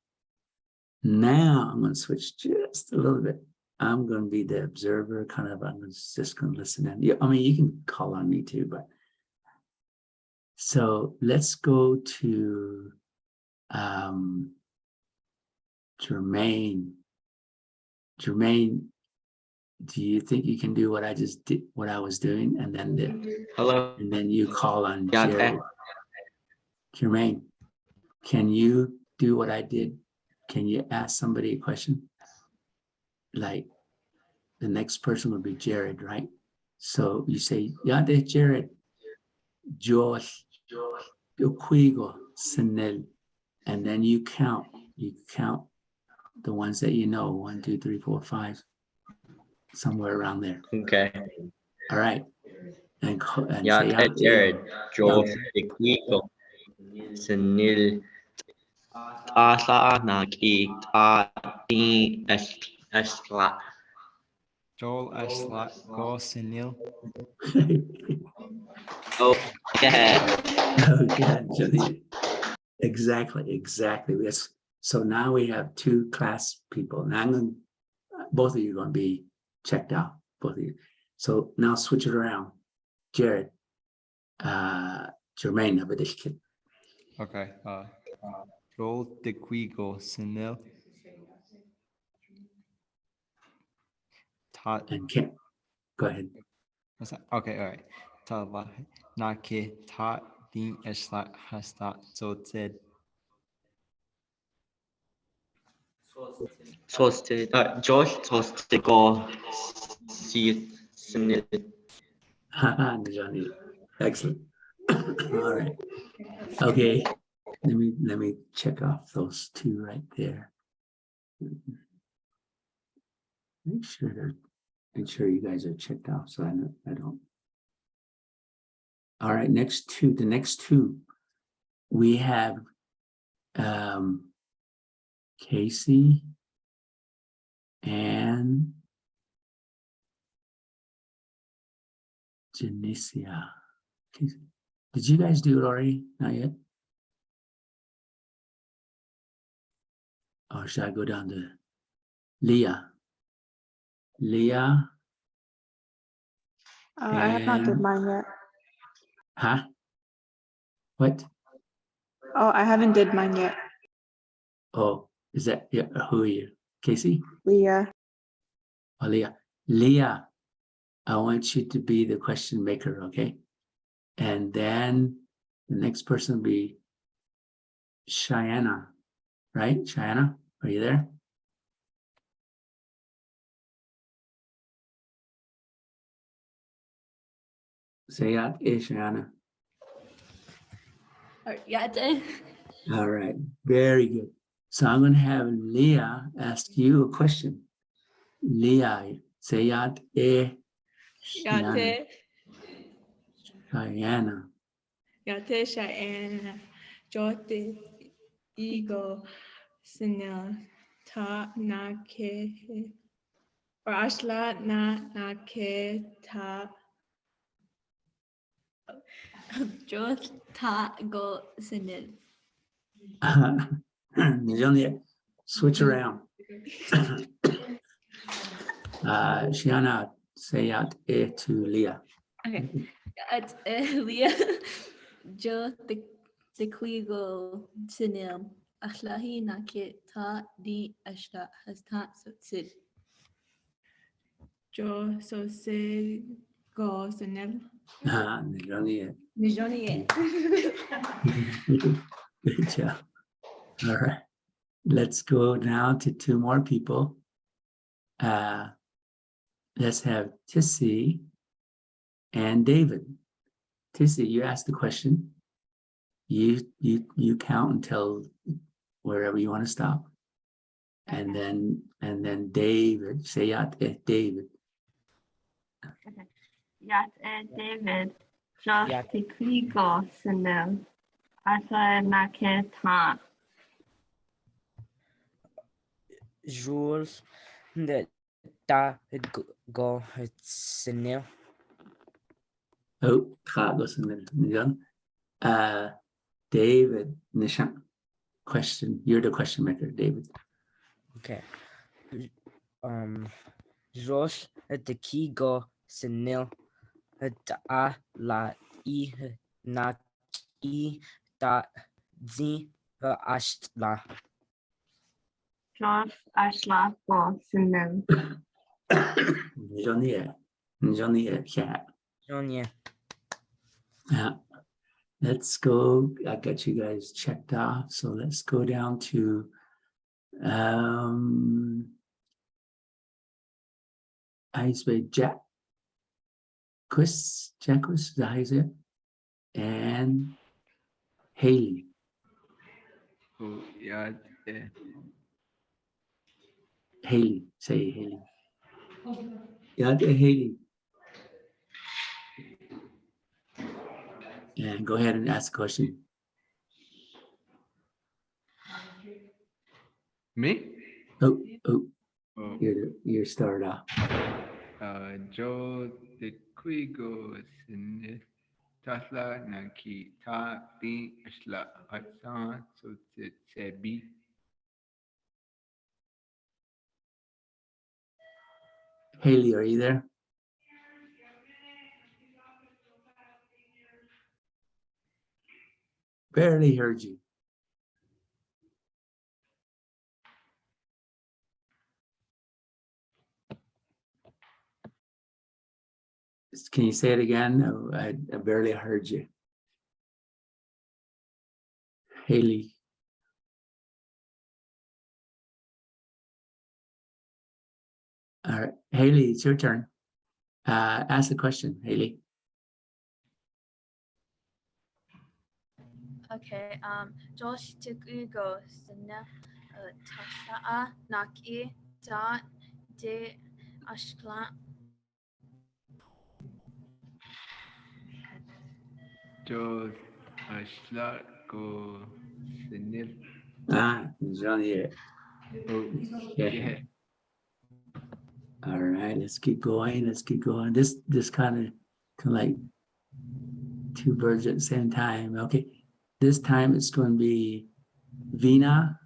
now I'm going to switch just a little bit. I'm going to be the observer, kind of. I'm just going to listen in. Yeah, I mean, you can call on me too, but so let's go to Jermaine. Jermaine, do you think you can do what I just did, what I was doing, and then you call on Yeah, Jared? Jermaine, can you do what I did? Can you ask somebody a question? Like the next person would be Jared, right? So you say, Yade Jared, Josh, Yoquigo, Sinel, and then you count the ones that you know, 1, 2, 3, 4, 5, somewhere around there. Okay. All right. And say Yate out Jared, Josh, Equico, Senil, Tasa, Naki, Ta, Ti, Esla. Joel Ashla Go Sunil. Oh, yeah. Okay, Johnny. Exactly. Yes. So now we have 2 class people. Now both of you are going to be checked out, both of you. So now switch it around. Jared, Jermaine, Abedishkin. Okay. Joel Dequigo Sunil. Ta And Kim. Go ahead. what's that? Okay, all right. Ta Nake Ta Din Eshla Hasta Zoted. Josh, Toste, Go, See, Senil. Johnny. Excellent. All right. Okay. Let me check off those 2 right there. Make sure you guys are checked off so I don't. All right, the next two, we have Casey and Janicia. Did you guys do it already? Not yet? Or should I go down to Leah? Leah? I have not did and- mine yet. Huh? What? Oh, I haven't did mine yet. Oh, is that, yeah, who are you? Casey? Leah. Oh, Leah. Leah, I want you to be the question maker, okay? And then the next person will be Cheyenne, right? Cheyenne, are you there? Say out, Cheyenne. Yate. All right, very good. So I'm going to have Leah ask you a question. Leah, say out, Cheyenne. Yate, Cheyenne. Yate Cheyenne, Jote, Ego, Sinil, Ta, Nake, or Ashla, Nake, Ta, Joth ta go sinil. Nijonia, switch around. Shiana, say out to Leah. Okay. At Leah. Jo the quigo sinil. Ahlahi nake ta di ashla has ta sid. Jo, so se, go, Sinil. Nijonia. Mijoni. Good job. All right. Let's go now to 2 more people. Let's have Tissy and David. Tissy, you ask the question. You count until wherever you want to stop. And then David, say yat David. Yat David, Josh Yat. Tikligo Sinel, Asa Naketa, Jules the Ta Go Sunil. Oh, Carlos and then David, Nishan. Question, you're the question maker, David. Okay. Josh the key go Sunil. Ta la I na I ta zi ashla. Josh Ashlako Sunil. Johnny, cat. Johnny. Yeah. Let's go. I got you guys checked off. So let's go down to I say Jack. Chris, Jacquis, is that how you say it? And Haley. Oh, yeah. Haley, say Haley. Yeah, Haley. And go ahead and ask a question. Me? Oh, Oh. you're started off. Joe the Quigo Sin Tasla Naki Ta Di Ashla Hatsan so Sebi. Haley, are you there? Barely heard you. Can you say it again? Oh, I barely heard you. Haley. All right, Haley, it's your turn. Ask the question, Haley. Okay, Josh took Ugo Sina Tasaa Naki Ta De Ashkla. Joe Ashla Go Sinil. Johnny. Oh, yeah. All right, let's keep going. Let's keep going. This kind of like two birds at the same time. Okay, this time it's going to be Vina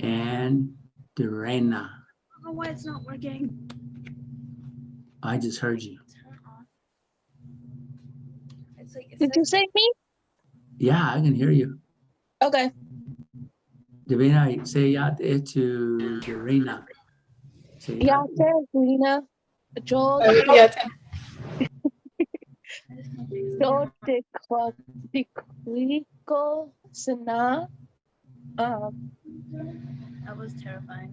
and Dorena. Oh, why it's not working? I just heard you. Turn off. It's like Did you say me? Yeah, I can hear you. Okay. Dorena, say yate to Dorena. Say Yate, Rina, Joel, Joel de Clico, Sana, that was terrifying.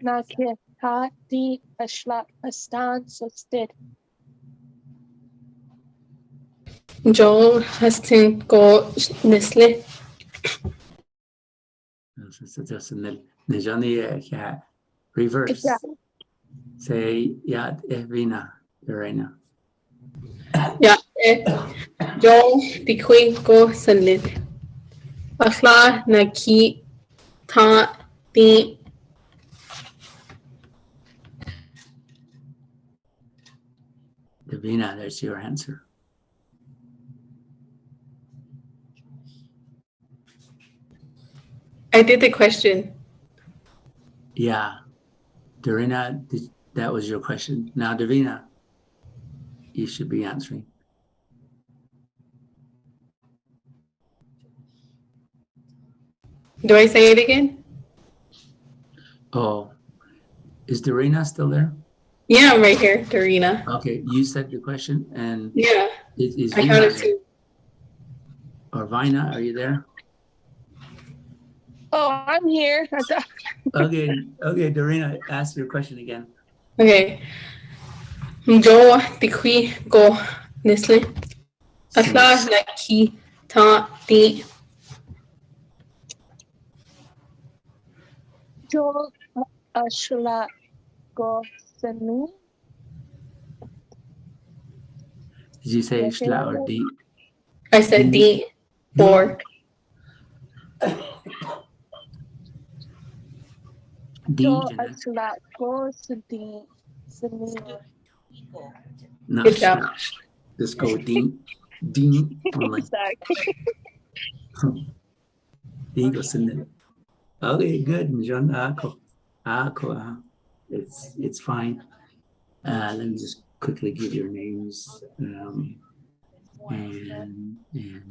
Nakita di Ashlat Astan Susted. Joel Hastin Go Nestle. Reverse. Say yat Vina Dorena. Yeah, Joel the Queen Go Sunlit. Akla Naki Ta Di. Davina, there's your answer. I did the question. Yeah. Dorena, that was your question. Now, Davina, you should be answering. Do I say it again? Oh, is Dorena still there? Yeah, I'm right here, Dorina. Okay, you said the question, and Yeah, is I Vina counted two. or Vina? Are you there? Oh, I'm here. Okay, Dorena, ask your question again. Okay. Joe the Queen Go Nestle. Akla Naki Ta Di. Joel Ashlat Go Sanu. Did you say Shla or D? I said D. 4. D. Joel Ashlat Go Sanu. Not Good job. Shla. Just go D. D only. D goes in there. Okay, good. It's fine. Let me just quickly give your names. And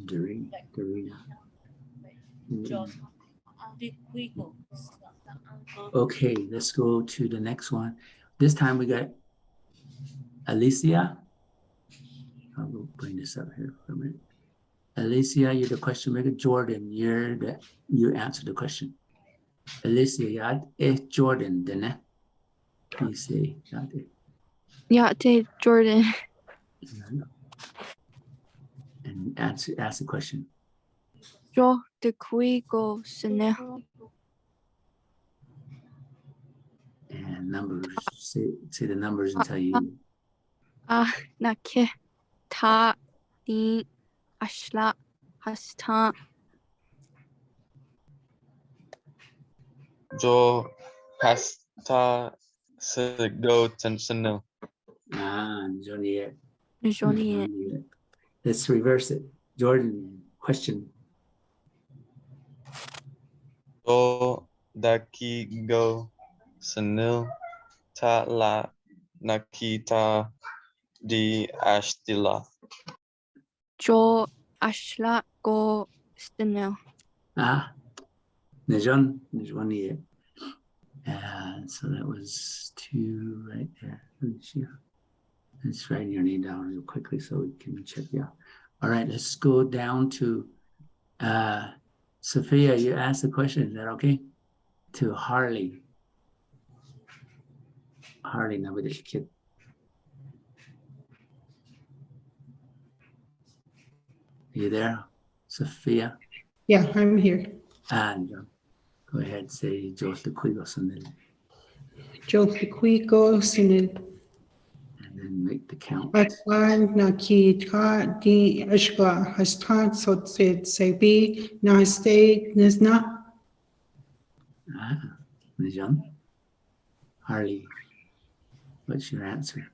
Dorena. Okay, let's go to the next one. This time we got Alicia. I will bring this up here for a minute. Alicia, you're the question maker. Jordan, you answer the question. Alicia, yad Jordan, dene. You say yad Yate Jordan. and ask the question. Yo de kui go sene. And numbers, say the numbers until you. Na ke ta ni ashla hasta. Jo hasta sego tensional. Johnny. Johnny. Let's reverse it. Jordan, question. Jo daki go senil ta la nakita di ashtila. Jo ashla go sene. Najon, so that was 2 right there. Let's write your name down real quickly so we can check you out. All right, let's go down to Sophia. You asked the question. Is that okay? To Harley. Harley, nobody kid. You there, Sophia? Yeah, I'm here. And go ahead, say Joseph Quigoson Jolfiquico Sinil. and then make the count. Atlan Nakita di Ashla Hastan Sotsit Sebi Naste Nisna. Najon? Harley, what's your answer?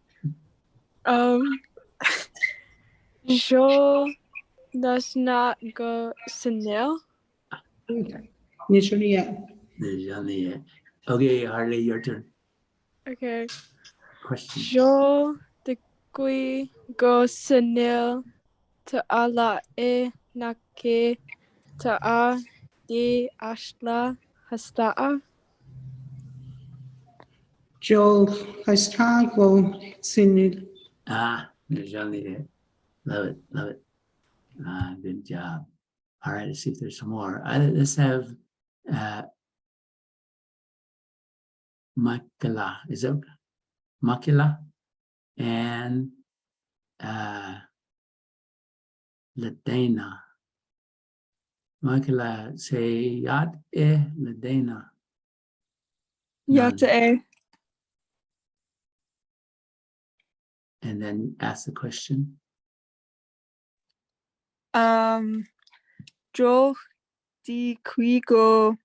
Jo does not go senil. Nigeria. Okay, Harley, your turn. Okay. Question. Jo de kui go senil ta ala e nake ta a di ashla hasta. Joel Hastago Sinil. Najon, love it, love it. Good job. All right, let's see if there's some more. Let's have Makila. Is it Makila? And Ladena. Makila, say Yad Ladena. Yate. And then ask the question. Jo di qui go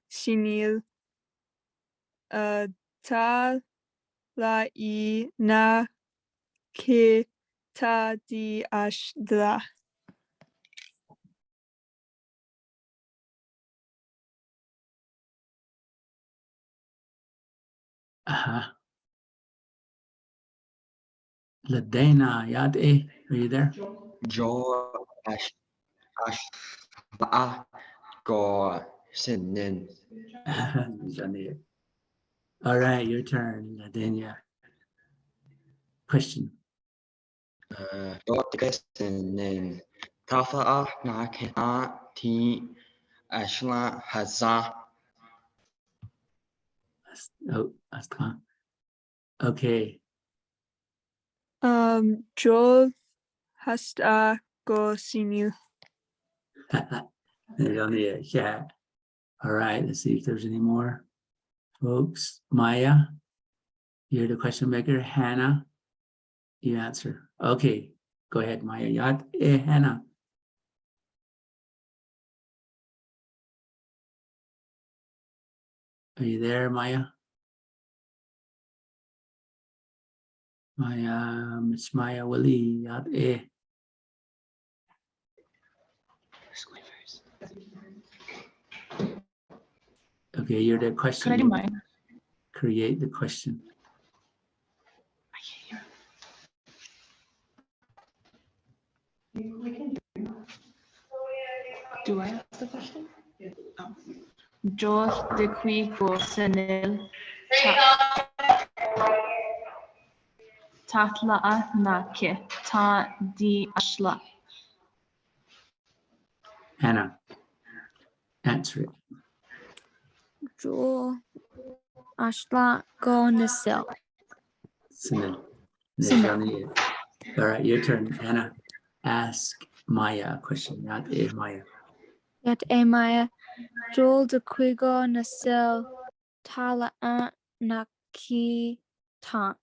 sinil. Ta la I na ke ta di ashla. Ladena, Yad are you there? Jo ashla go senil. All right, your turn, Ladena. Question. Jo senil. Tafa nakita ti ashla haza. Oh, that's fine. Okay. Jo hasta go sinil. Yeah. All right, let's see if there's any more folks. Maya, you're the question maker. Hannah, you answer. Okay, go ahead, Maya. Yat Hannah. Are you there, Maya? Maya, Miss Maya Wali, Yat Okay, you're the question. Could I do mine? Create the question. Do I ask the question? Oh. George de Quigo Senil. Tatla Nake. Ta di Ashla. Hannah, answer it. Jo Ashla Go Nisil. Sunil. Sunil. Nijani. All right, your turn, Hannah. Ask Maya a question, not Maya. Yet Amaya Joel de Quigo Nisil Tala Naki Ta.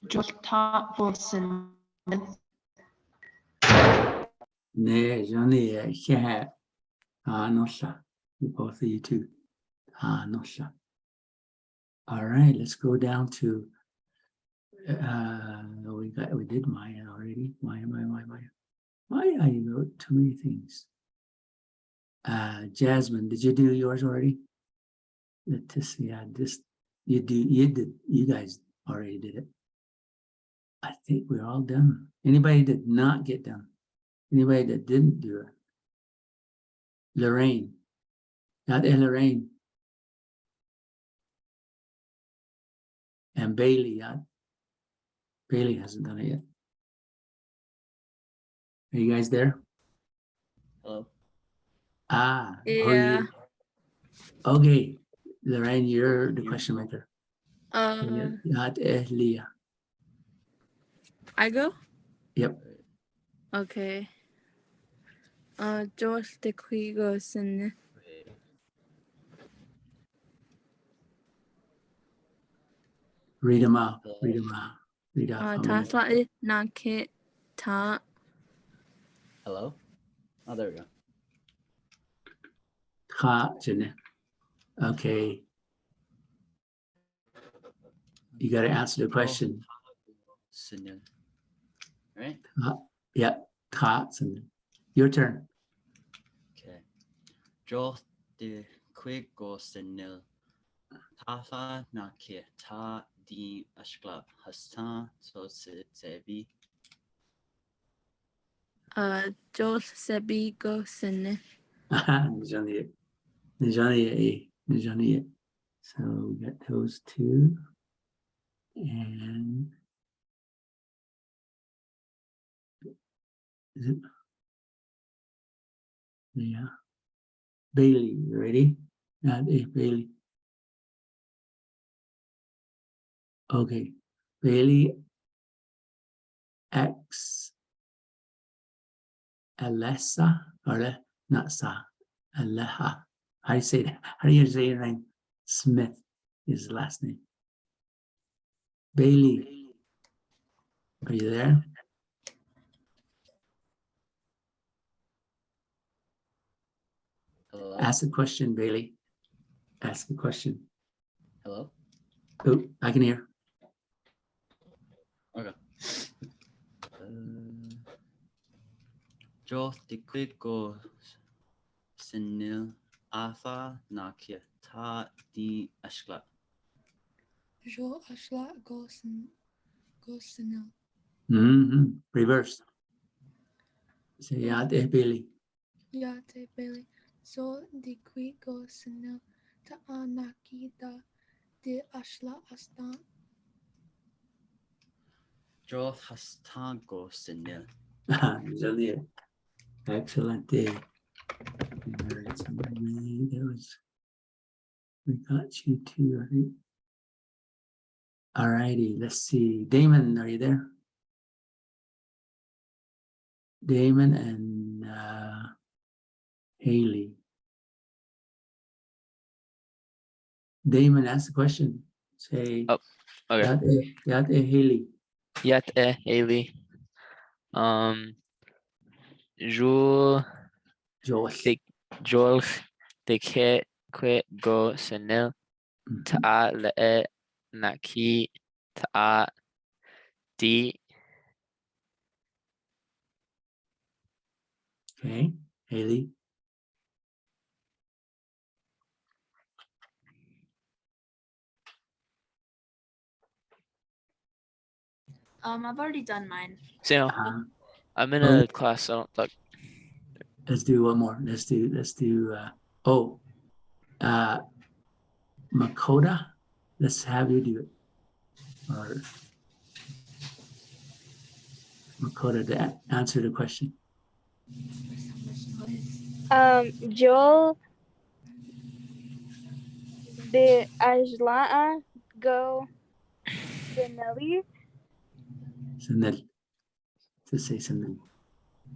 George Ta Wilson. Nijani. Yeah. Nosha. Both of you two. Nosha. All right, let's go down to we did Maya already. Maya. Maya, you wrote too many things. Jasmine, did you do yours already? Leticia, you guys already did it. I think we're all done. Anybody did not get done? Anybody that didn't do it? Lorraine, not Lorraine. And Bailey, Bailey hasn't done it yet. Are you guys there? Hello. Yeah. Okay, Lorraine, you're the question maker. I go? Yep. Okay. George de Quigo Senil. Read them out. Read them out. Read out. for me. Tatla Naki Ta. Hello. Oh, there we go. Okay. You got to answer the question. Sunil. Right? Yeah. Your turn. Okay. George de Quigo Senil. Tafa Naki Ta di Ashla Hastan so Sebi. George Sebi Go Senil. Nijani. So we got those two. And is it? Yeah. Bailey, you ready? Not Bailey. Okay. Bailey X Alessa or not Sa Aleha. How do you say that? How do you say your name? Smith is the last name. Bailey, are you there? Hello. Ask a question, Bailey. Ask a question. Hello. Oh, I can hear. Okay. George de Quigo Senil Alpha Nakia Ta di Ashla. Jo Ashla Go Senil. Reverse. Say Yad Bailey. Yate Bailey. So de Quigo Senil Ta Nakida de Ashla Astan. George Hastango Senil. Excellent day. We got you too, I think. All righty, let's see. Damon, are you there? Damon and Haley. Damon, ask the question. Say, oh, okay. Yat Haley. Yat Haley. Joel de que go senil ta le naki ta di. Okay, Haley. I've already done mine. So I'm in a class, so I don't talk. Let's do one more. Let's do Makoda. Let's have you do it. Or Makoda to answer the question. Joel de Ajla'a go Benelli. Sanel. To say Sanel.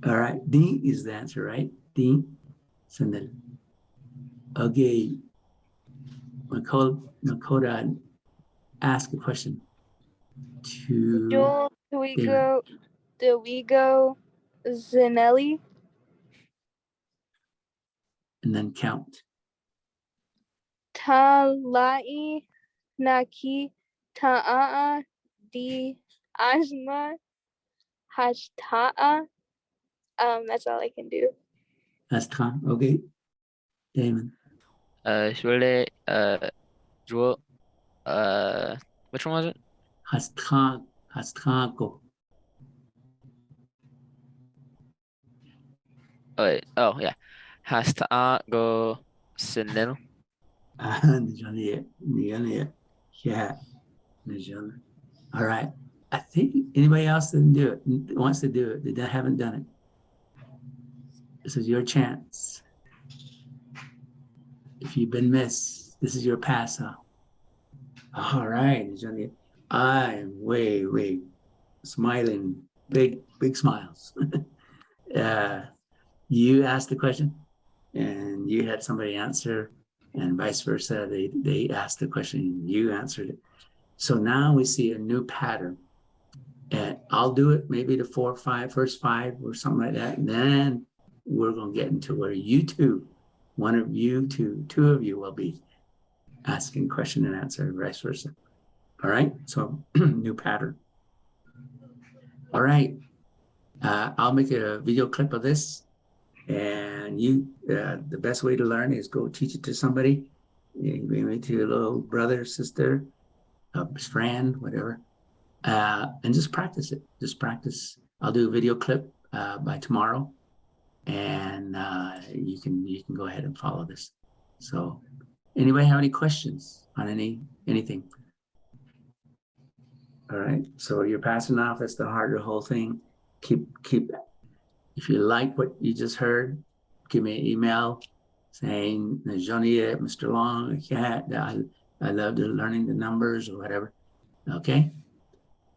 All right. D is the answer, right? D. Sanel. Okay. Makoda ask a question to Joel Dewigo Zinelli. and then count. Talai Naki Ta'a Di Ajma Hashta'a. That's all I can do. That's Tom. Okay. Damon. Surely, draw, which one was it? Hastrago. Oh yeah, Hasta go Sinil. Yeah. All right. I think anybody else didn't do it, wants to do it, they haven't done it. This is your chance. If you've been missed, this is your pass off. All right. I'm way smiling, big smiles. You asked the question and you had somebody answer, and vice versa. They asked the question, you answered it. So now we see a new pattern. And I'll do it maybe the first five or something like that. And then we're going to get into where you two, two of you will be asking question and answer, and vice versa. All right. So new pattern. All right. I'll make a video clip of this, and the best way to learn is go teach it to somebody. You can bring it to your little brother, sister, a friend, whatever, and just practice it. Just practice. I'll do a video clip by tomorrow, and you can go ahead and follow this. So, anybody have any questions on anything? All right. So you're passing off. That's the heart of the whole thing. Keep. If you like what you just heard, give me an email saying, Johnny, Mr. Long, I love learning the numbers or whatever. Okay.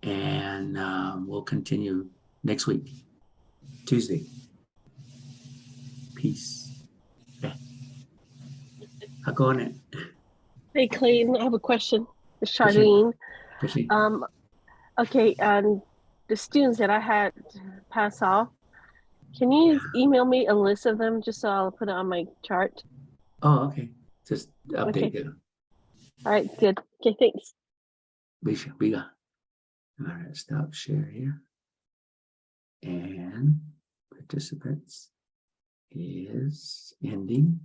And we'll continue next week, Tuesday. Peace. Okay. I'll go on it. Hey, Clayton, I have a question. It's Charlene. Okay, the students that I had pass off, can you email me a list of them just so I'll put it on my chart? Oh, okay. Just update Okay. it. All right, good. Okay, thanks. Biga. All right, stop share here. And participants is ending.